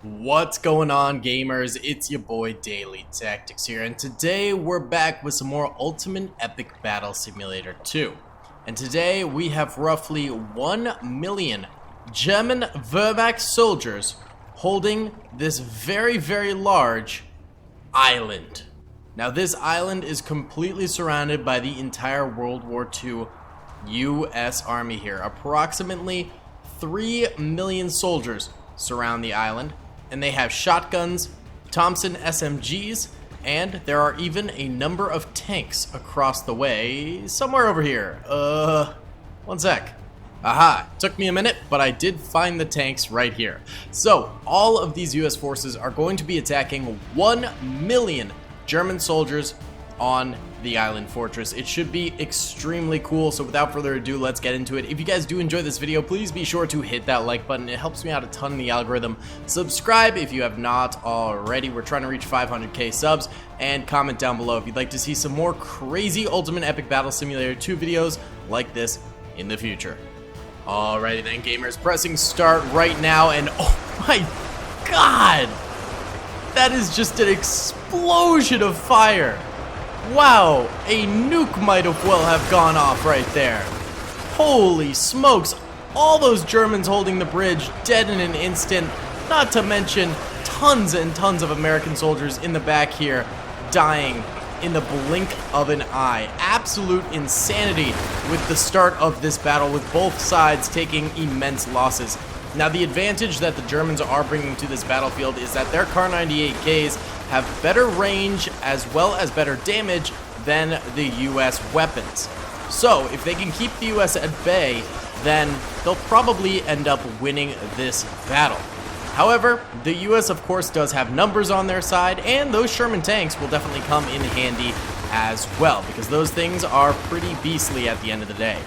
What's going on, gamers? It's your boy Daily Tactics here, and today we're back with some more Ultimate Epic Battle Simulator 2. And today we have roughly 1 million German Wehrmacht soldiers holding this very large island. Now this island is completely surrounded by the entire World War II US Army here. Approximately 3 million soldiers surround the island, and they have shotguns, Thompson SMGs, and there are even a number of tanks across the way, somewhere over here. One sec. Aha, took me a minute, but I did find the tanks right here. So, all of these US forces are going to be attacking 1 million German soldiers on the island fortress. It should be extremely cool, so without further ado, let's get into it. If you guys do enjoy this video, please be sure to hit that like button. It helps me out a ton in the algorithm. Subscribe if you have not already. We're trying to reach 500k subs, and comment down below if you'd like to see some more crazy Ultimate Epic Battle Simulator 2 videos like this in the future. Alrighty then, gamers, pressing start right now, and oh my god! That is just an explosion of fire! Wow, a nuke might have well have gone off right there. Holy smokes, all those Germans holding the bridge dead in an instant, not to mention tons and tons of American soldiers in the back here dying in the blink of an eye. Absolute insanity with the start of this battle, with both sides taking immense losses. Now, the advantage that the Germans are bringing to this battlefield is that their Kar 98Ks have better range as well as better damage than the US weapons. So, if they can keep the US at bay, then they'll probably end up winning this battle. However, the US of course does have numbers on their side, and those Sherman tanks will definitely come in handy as well, because those things are pretty beastly at the end of the day.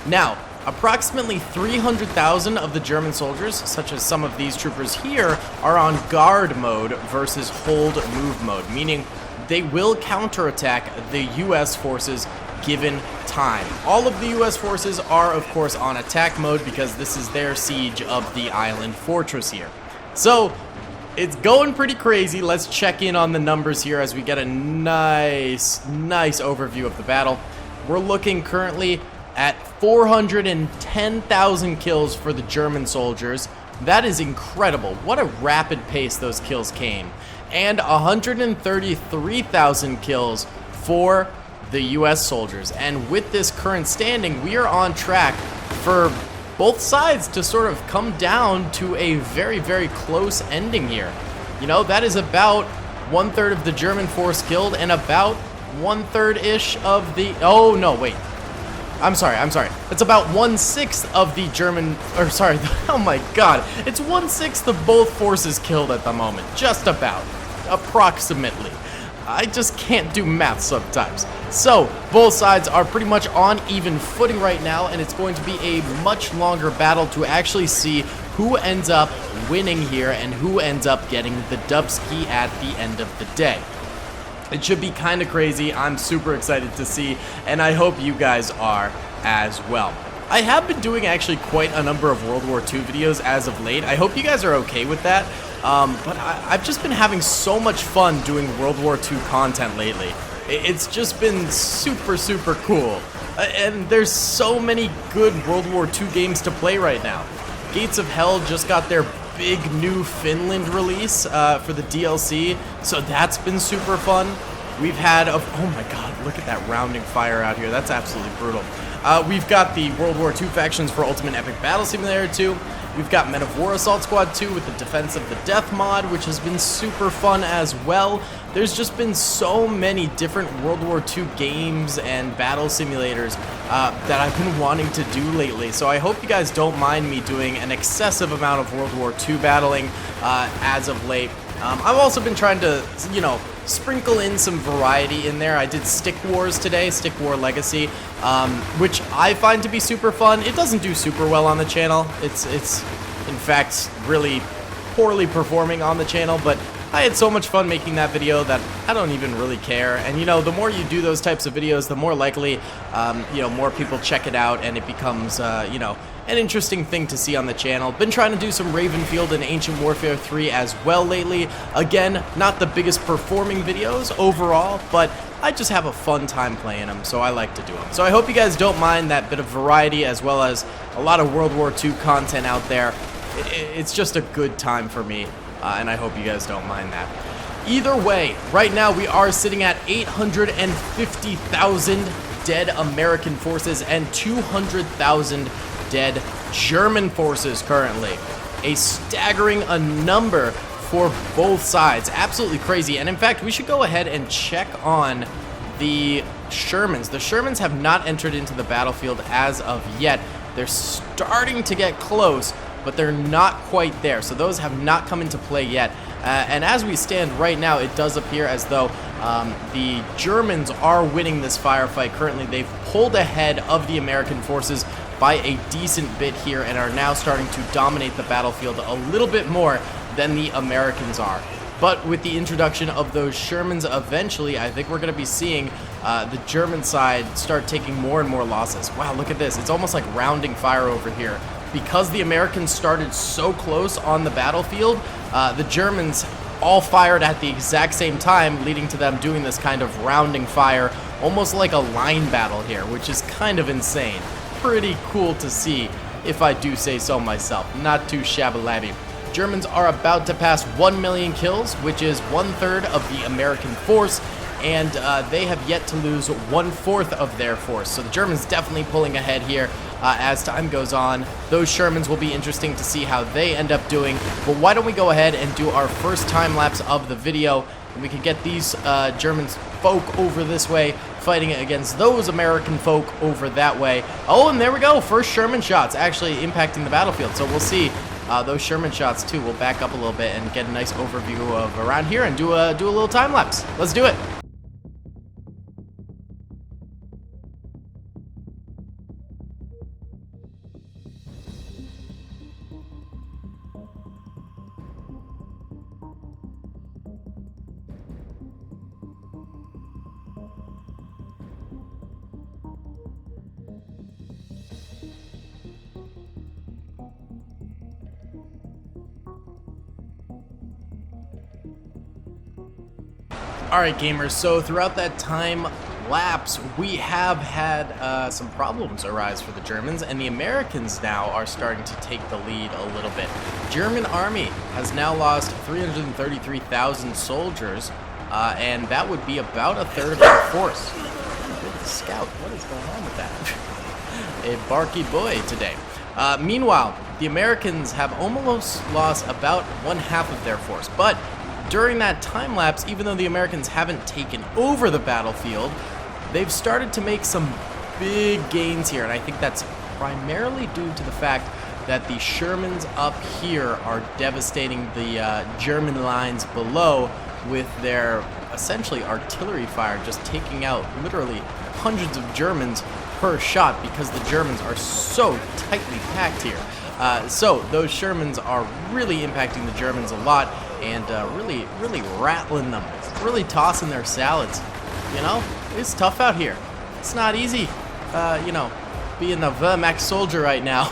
Now, approximately 300,000 of the German soldiers, such as some of these troopers here, are on guard mode versus hold move mode, meaning they will counterattack the US forces given time. All of the US forces are of course on attack mode because this is their siege of the island fortress here. So it's going pretty crazy. Let's check in on the numbers here as we get a nice overview of the battle. We're looking currently at 410,000 kills for the German soldiers. That is incredible. What a rapid pace those kills came. And 133,000 kills for the US soldiers. And with this current standing, we are on track for both sides to sort of come down to a very close ending here. You know, that is about 1/3 of the German force killed and about 1/3-ish of the... Oh, no, wait. I'm sorry. It's about 1/6 of the German, or sorry, oh my god. It's 1/6 of both forces killed at the moment. Just about. Approximately. I just can't do math sometimes. So, both sides are pretty much on even footing right now, and it's going to be a much longer battle to actually see who ends up winning here and who ends up getting the dubski at the end of the day. It should be kind of crazy. I'm super excited to see, and I hope you guys are as well. I have been doing actually quite a number of World War II videos as of late. I hope you guys are okay with that, but I've just been having so much fun doing World War II content lately. It's just been super cool, and there's so many good World War II games to play right now. Gates of Hell just got their big new Finland release for the DLC, so that's been super fun. We've had oh my god, look at that rounding fire out here. That's absolutely brutal. We've got the World War II factions for Ultimate Epic Battle Simulator 2. We've got Men of War Assault Squad 2 with the Defense of the Death mod, which has been super fun as well. There's just been so many different World War II games and battle simulators that I've been wanting to do lately. So I hope you guys don't mind me doing an excessive amount of World War II battling as of late. I've also been trying to, you know, sprinkle in some variety in there. I did Stick Wars today, Stick War Legacy, which I find to be super fun. It doesn't do super well on the channel. It's in fact really poorly performing on the channel, but I had so much fun making that video that I don't even really care. And you know, the more you do those types of videos, the more likely, you know, more people check it out, and it becomes, you know, an interesting thing to see on the channel. Been trying to do some Ravenfield and Ancient Warfare 3 as well lately. Again, not the biggest performing videos overall, but I just have a fun time playing them, so I like to do them. So I hope you guys don't mind that bit of variety, as well as a lot of World War II content out there. It's just a good time for me, and I hope you guys don't mind that. Either way, right now we are sitting at 850,000 dead American forces and 200,000 dead German forces currently. A staggering number for both sides. Absolutely crazy. And in fact, we should go ahead and check on the Shermans. The Shermans have not entered into the battlefield as of yet. They're starting to get close, but they're not quite there. So those have not come into play yet. And as we stand right now, it does appear as though the Germans are winning this firefight currently. They've pulled ahead of the American forces by a decent bit here and are now starting to dominate the battlefield a little bit more than the Americans are. But with the introduction of those Shermans eventually, I think we're going to be seeing the German side start taking more and more losses. Wow, look at this. It's almost like rounding fire over here. Because the Americans started so close on the battlefield, the Germans all fired at the exact same time, leading to them doing this kind of rounding fire, almost like a line battle here, which is kind of insane. Pretty cool to see, if I do say so myself. Not too shabby-labby. Germans are about to pass 1 million kills, which is 1/3 of the American force, and they have yet to lose 1/4 of their force. So the Germans definitely pulling ahead here as time goes on. Those Shermans will be interesting to see how they end up doing. But why don't we go ahead and do our first time lapse of the video, and we can get these German folk over this way, fighting against those American folk over that way. Oh, and there we go. First Sherman shots actually impacting the battlefield. So we'll see those Sherman shots too. We'll back up a little bit and get a nice overview of around here and do a little time lapse. Let's do it. Alright gamers, so throughout that time lapse, we have had some problems arise for the Germans, and the Americans now are starting to take the lead a little bit. German army has now lost 333,000 soldiers, and that would be about 1/3 of their force. Good scout, what is going on with that? A barky boy today. Meanwhile, the Americans have almost lost about 1/2 of their force, but during that time lapse, even though the Americans haven't taken over the battlefield, they've started to make some big gains here, and I think that's primarily due to the fact that the Shermans up here are devastating the German lines below with their essentially artillery fire, just taking out literally hundreds of Germans per shot because the Germans are so tightly packed here. So those Shermans are really impacting the Germans a lot, and really rattling them, really tossing their salads. You know, it's tough out here. It's not easy, you know, being a Wehrmacht soldier right now.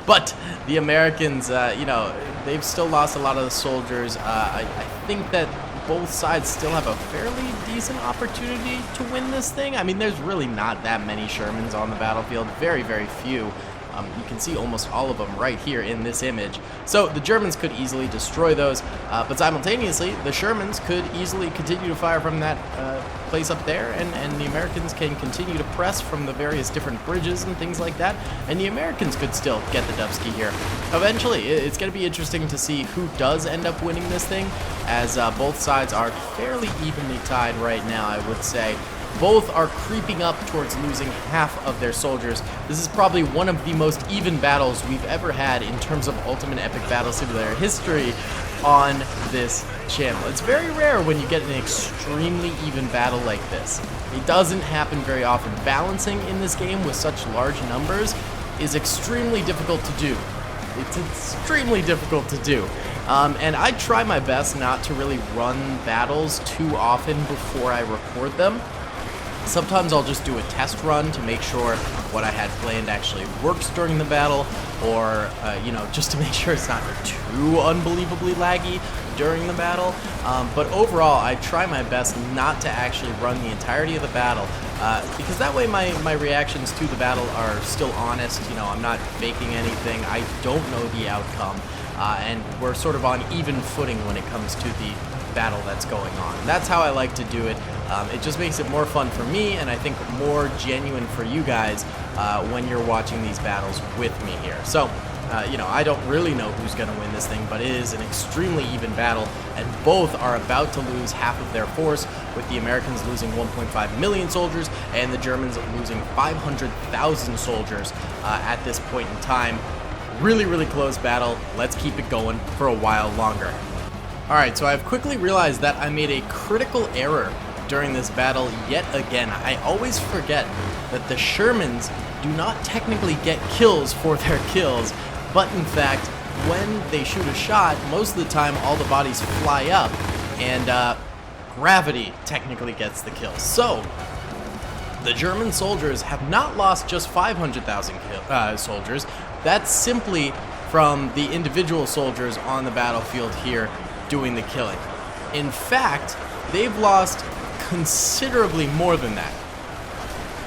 But the Americans, you know, they've still lost a lot of the soldiers. I think that both sides still have a fairly decent opportunity to win this thing. I mean, there's really not that many Shermans on the battlefield, very, very few. You can see almost all of them right here in this image. So the Germans could easily destroy those, but simultaneously, the Shermans could easily continue to fire from that place up there, and the Americans can continue to press from the various different bridges and things like that, and the Americans could still get the Dubsky here. Eventually, it's going to be interesting to see who does end up winning this thing, as both sides are fairly evenly tied right now, I would say. Both are creeping up towards losing half of their soldiers. This is probably one of the most even battles we've ever had in terms of Ultimate Epic Battle Simulator history on this channel. It's very rare when you get an extremely even battle like this. It doesn't happen very often. Balancing in this game with such large numbers is extremely difficult to do. It's extremely difficult to do. And I try my best not to really run battles too often before I record them. Sometimes I'll just do a test run to make sure what I had planned actually works during the battle, or, just to make sure it's not too unbelievably laggy during the battle. But overall, I try my best not to actually run the entirety of the battle, because that way my reactions to the battle are still honest. I'm not faking anything. I don't know the outcome, and we're sort of on even footing when it comes to the battle that's going on. And that's how I like to do it. It just makes it more fun for me, and I think more genuine for you guys when you're watching these battles with me here. So, I don't really know who's going to win this thing, but it is an extremely even battle, and both are about to lose half of their force, with the Americans losing 1.5 million soldiers and the Germans losing 500,000 soldiers at this point in time. Really, really close battle. Let's keep it going for a while longer. Alright, so I've quickly realized that I made a critical error during this battle yet again. I always forget that the Shermans do not technically get kills for their kills, but in fact, when they shoot a shot, most of the time all the bodies fly up, and gravity technically gets the kill. So, the German soldiers have not lost just 500,000 soldiers. That's simply from the individual soldiers on the battlefield here doing the killing. In fact, they've lost considerably more than that.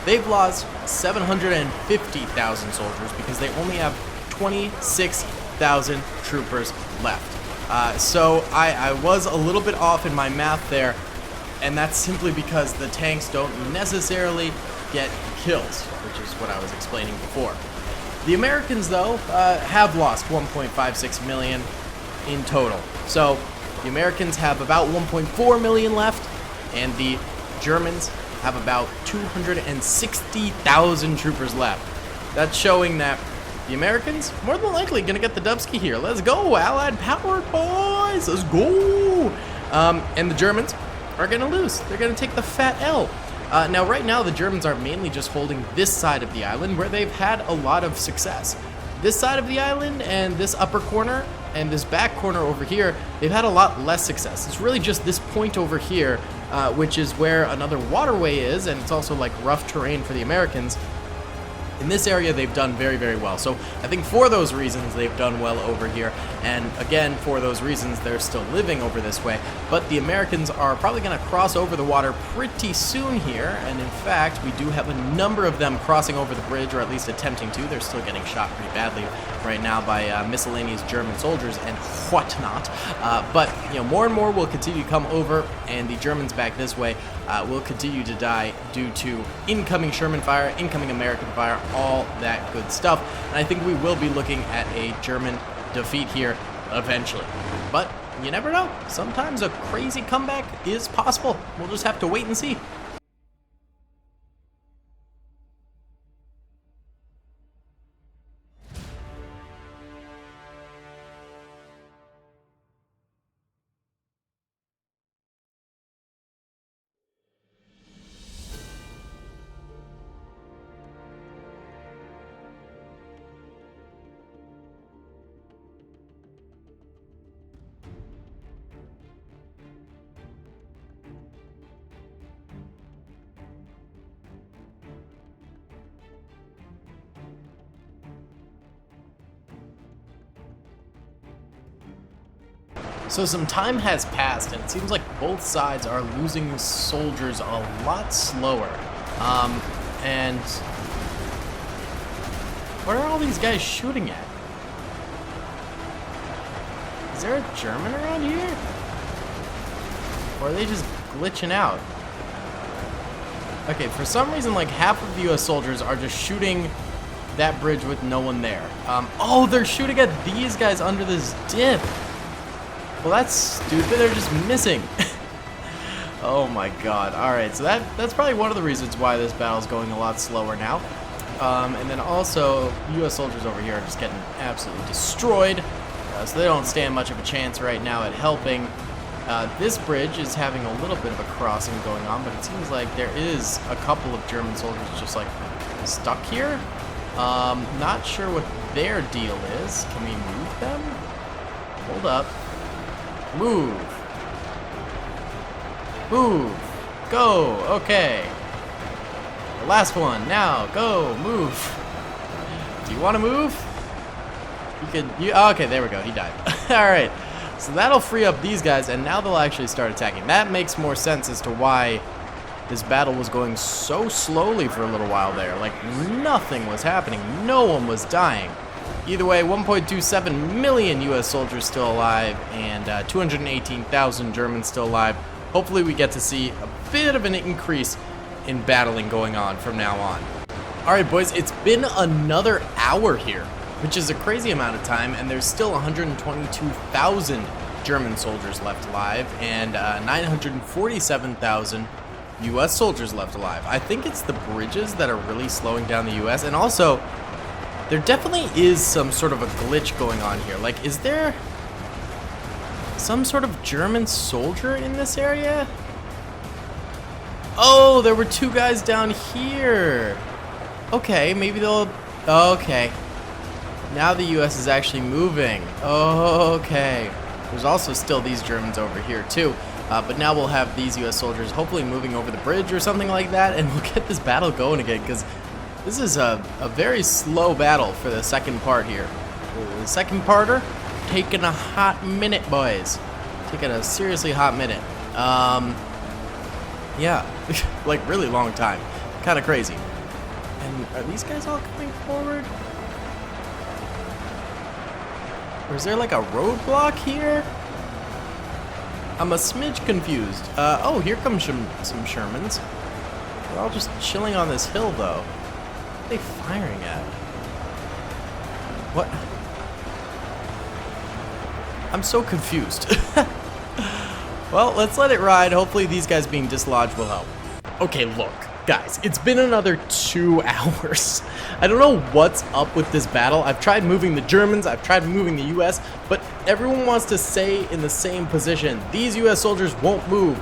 They've lost 750,000 soldiers because they only have 26,000 troopers left. So I was a little bit off in my math there, and that's simply because the tanks don't necessarily get kills, which is what I was explaining before. The Americans, though, have lost 1.56 million in total. So the Americans have about 1.4 million left, and the Germans have about 260,000 troopers left. That's showing that the Americans more than likely going to get the Dubsky here. Let's go, Allied power, boys! Let's go! And the Germans are going to lose. They're going to take the fat L. Now, right now, the Germans are mainly just holding this side of the island, where they've had a lot of success. This side of the island and this upper corner and this back corner over here, they've had a lot less success. It's really just this point over here, which is where another waterway is, and it's also like rough terrain for the Americans. In this area, they've done very, very well. So I think for those reasons, they've done well over here. And again, for those reasons, they're still living over this way. But the Americans are probably going to cross over the water pretty soon here. And in fact, we do have a number of them crossing over the bridge, or at least attempting to. They're still getting shot pretty badly right now by miscellaneous German soldiers and whatnot. But more and more will continue to come over, and the Germans back this way will continue to die due to incoming Sherman fire, incoming American fire, all that good stuff. And I think we will be looking at a German defeat here eventually. But you never know. Sometimes a crazy comeback is possible. We'll just have to wait and see. So some time has passed, and it seems like both sides are losing soldiers a lot slower. And what are all these guys shooting at? Is there a German around here? Or are they just glitching out? Okay, for some reason, like half of the US soldiers are just shooting that bridge with no one there. Oh, they're shooting at these guys under this dip. Well, that's stupid. They're just missing. Oh my god. Alright, so that's probably one of the reasons why this battle's going a lot slower now. And then also, US soldiers over here are just getting absolutely destroyed. So they don't stand much of a chance right now at helping. This bridge is having a little bit of a crossing going on, but it seems like there is a couple of German soldiers just like stuck here. Not sure what their deal is. Can we move them? Hold up. Move. Move. Go. Okay. The last one. Now. Go. Move. Do you want to move? Okay, there we go. He died. Alright. So that'll free up these guys, and now they'll actually start attacking. That makes more sense as to why this battle was going so slowly for a little while there. Like, nothing was happening. No one was dying. Either way, 1.27 million U.S. soldiers still alive, and 218,000 Germans still alive. Hopefully we get to see a bit of an increase in battling going on from now on. Alright boys, it's been another hour here, which is a crazy amount of time, and there's still 122,000 German soldiers left alive, and 947,000 U.S. soldiers left alive. I think it's the bridges that are really slowing down the U.S., and also, there definitely is some sort of a glitch going on here. Like, is there some sort of German soldier in this area? Oh, there were two guys down here. Okay, maybe they'll... Okay. Now the U.S. is actually moving. Okay. There's also still these Germans over here, too. But now we'll have these U.S. soldiers hopefully moving over the bridge or something like that, and we'll get this battle going again, because this is a very slow battle for the second part here. The second parter, taking a hot minute, boys. Taking a seriously hot minute. Yeah, like really long time. Kind of crazy. And are these guys all coming forward? Or is there like a roadblock here? I'm a smidge confused. Oh, here comes some Shermans. They're all just chilling on this hill, though. What are they firing at? What? I'm so confused. Well, let's let it ride. Hopefully these guys being dislodged will help. Okay, look. Guys, it's been another 2 hours. I don't know what's up with this battle. I've tried moving the Germans, I've tried moving the US, but everyone wants to stay in the same position. These US soldiers won't move.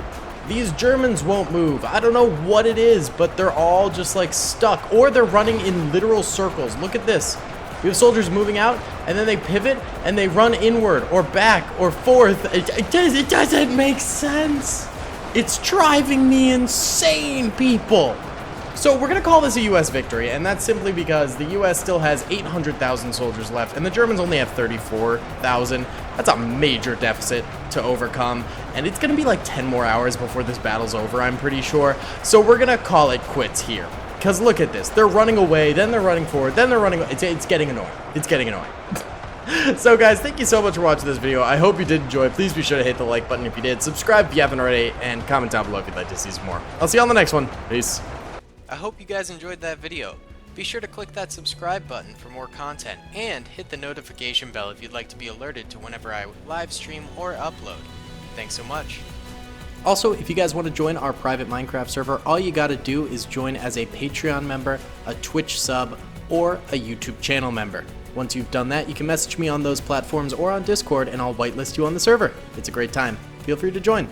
These Germans won't move. I don't know what it is, but they're all just like stuck, or they're running in literal circles. Look at this. We have soldiers moving out, and then they pivot, and they run inward, or back, or forth. It doesn't make sense. It's driving me insane, people. So we're going to call this a U.S. victory, and that's simply because the U.S. still has 800,000 soldiers left, and the Germans only have 34,000. That's a major deficit to overcome, and it's going to be like 10 more hours before this battle's over, I'm pretty sure. So we're going to call it quits here. Because look at this. They're running away, then they're running forward, then they're running... It's getting annoying. It's getting annoying. So guys, thank you so much for watching this video. I hope you did enjoy. Please be sure to hit the like button if you did. Subscribe if you haven't already, and comment down below if you'd like to see some more. I'll see you on the next one. Peace. I hope you guys enjoyed that video. Be sure to click that subscribe button for more content, and hit the notification bell if you'd like to be alerted to whenever I live stream or upload. Thanks so much. Also, if you guys want to join our private Minecraft server, all you gotta do is join as a Patreon member, a Twitch sub, or a YouTube channel member. Once you've done that, you can message me on those platforms or on Discord, and I'll whitelist you on the server. It's a great time. Feel free to join.